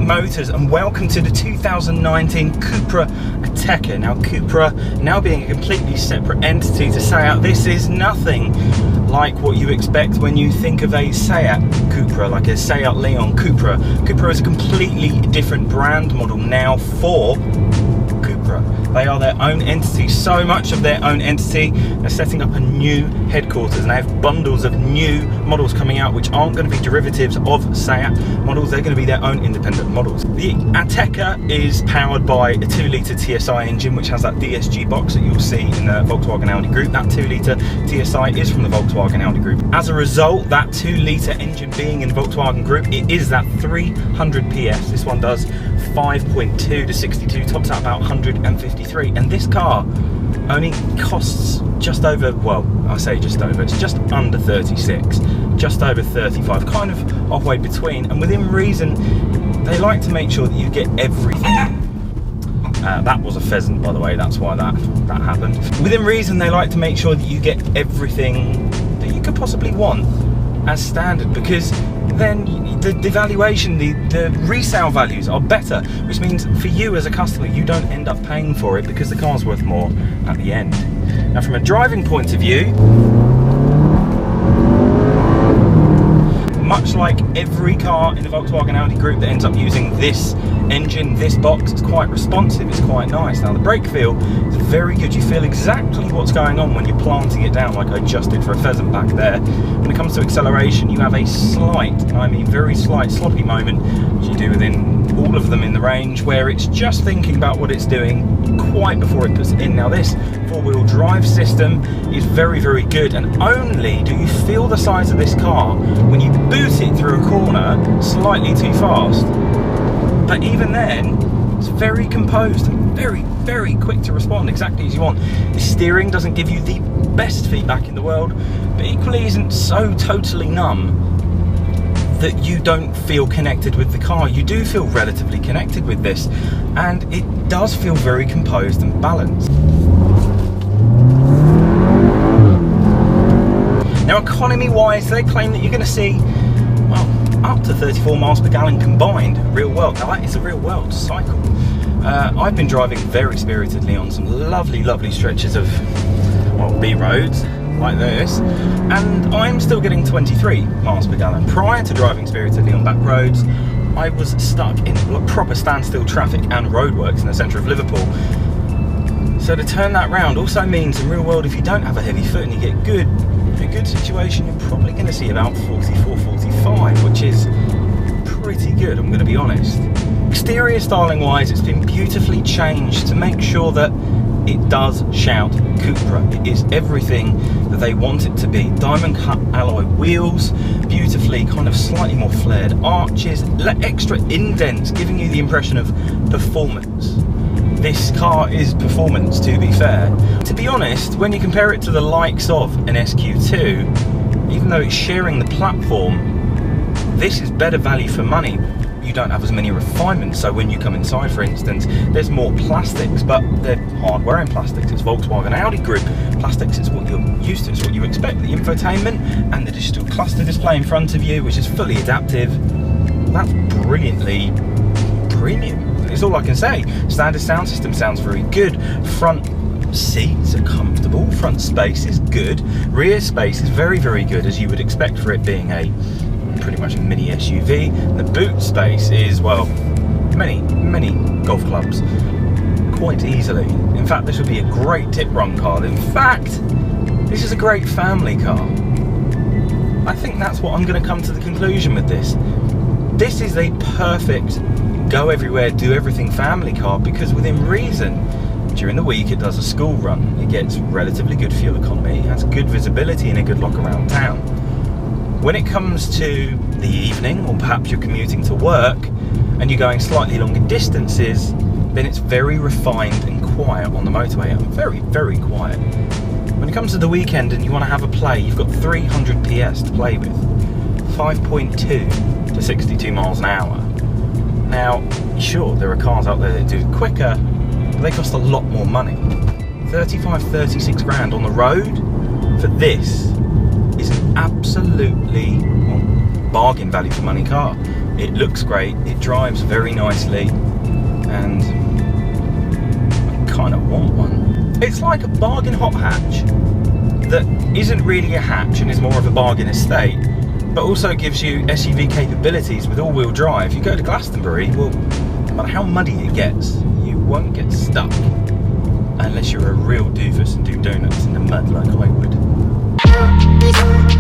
morning, motors, and welcome to the 2019 Cupra Ateca. Now, Cupra now being a completely separate entity to Seat, this is nothing like what you expect when you think of a Seat Cupra, like a Seat Leon Cupra. Cupra is a completely different brand model now for Cupra. They are their own entity, so much of their own entity. They're setting up a new headquarters and they have bundles of new models coming out which aren't going to be derivatives of Seat models. They're going to be their own independent models. The Ateca is powered by a 2-litre TSI engine which has that DSG box that you'll see in the Volkswagen Audi group. That 2-litre TSI is from the Volkswagen Audi group. As a result, that 2-litre engine being in the Volkswagen group, it is that 300 PS. This one does 5.2 to 62, tops out about 153, and this car only costs just over, well, I say just over, it's just under 36, just over 35, kind of halfway between, and within reason they like to make sure that you get everything. That was a pheasant, by the way, that's why that happened. Within reason they like to make sure that you get everything that you could possibly want as standard, because then the valuation, the resale values are better, which means for you as a customer you don't end up paying for it because the car's worth more at the end. Now, from a driving point of view, much like every car in the Volkswagen Audi group that ends up using this engine, this box, it's quite responsive, it's quite nice. Now, the brake feel is very good. You feel exactly what's going on when you're planting it down, like I just did for a pheasant back there. When it comes to acceleration, you have a slight, and I mean very slight, sloppy moment, which you do within all of them in the range, where it's just thinking about what it's doing quite before it puts it in. Now, this four-wheel drive system is very, very good, and only do you feel the size of this car when you boot it through a corner slightly too fast. But even then, it's very composed and very, very quick to respond exactly as you want. The steering doesn't give you the best feedback in the world, but equally isn't so totally numb that you don't feel connected with the car. You do feel relatively connected with this, and it does feel very composed and balanced. Now, economy-wise, they claim that you're going to see, well, up to 34 miles per gallon combined real world. Now, that is a real world cycle. I've been driving very spiritedly on some lovely, lovely stretches of, well, B roads like this, and I'm still getting 23 miles per gallon. Prior to driving spiritedly on back roads, I was stuck in proper standstill traffic and roadworks in the centre of Liverpool. So to turn that round also means in real world, if you don't have a heavy foot and you get a good situation, you're probably going to see about 44, 45, which is pretty good, I'm going to be honest. Exterior styling wise, it's been beautifully changed to make sure that it does shout Cupra. It is everything that they want it to be. Diamond cut alloy wheels, beautifully kind of slightly more flared arches, extra indents, giving you the impression of performance. This car is performance, to be fair. To be honest, when you compare it to the likes of an SQ2, even though it's sharing the platform, this is better value for money. You don't have as many refinements, so when you come inside, for instance, there's more plastics, but they're hardware and plastics. It's Volkswagen Audi group. Plastics is what you're used to, it's what you expect. The infotainment and the digital cluster display in front of you, which is fully adaptive, that's brilliantly premium. It's all I can say. Standard sound system sounds very good. Front seats are comfortable. Front space is good. Rear space is very, very good, as you would expect for it being a pretty much a mini SUV. And the boot space is, well, many golf clubs, quite easily. In fact, this would be a great tip run car. In fact, this is a great family car. I think that's what I'm going to come to the conclusion with this. This is a perfect go everywhere, do everything family car, because within reason, during the week it does a school run, it gets relatively good fuel economy, it has good visibility and a good look around town. When it comes to the evening, or perhaps you're commuting to work and you're going slightly longer distances, then it's very refined and quiet on the motorway. Very, very quiet. When it comes to the weekend and you want to have a play, you've got 300 PS to play with, 5.2 to 62 miles an hour. Now, sure, there are cars out there that do it quicker, but they cost a lot more money. 35, 36 grand on the road for this is an absolutely bargain value for money car. It looks great, it drives very nicely, and I kind of want one. It's like a bargain hot hatch that isn't really a hatch and is more of a bargain estate, but also gives you SUV capabilities with all-wheel drive. You go to Glastonbury, well, no matter how muddy it gets, you won't get stuck. Unless you're a real doofus and do donuts in the mud like I would.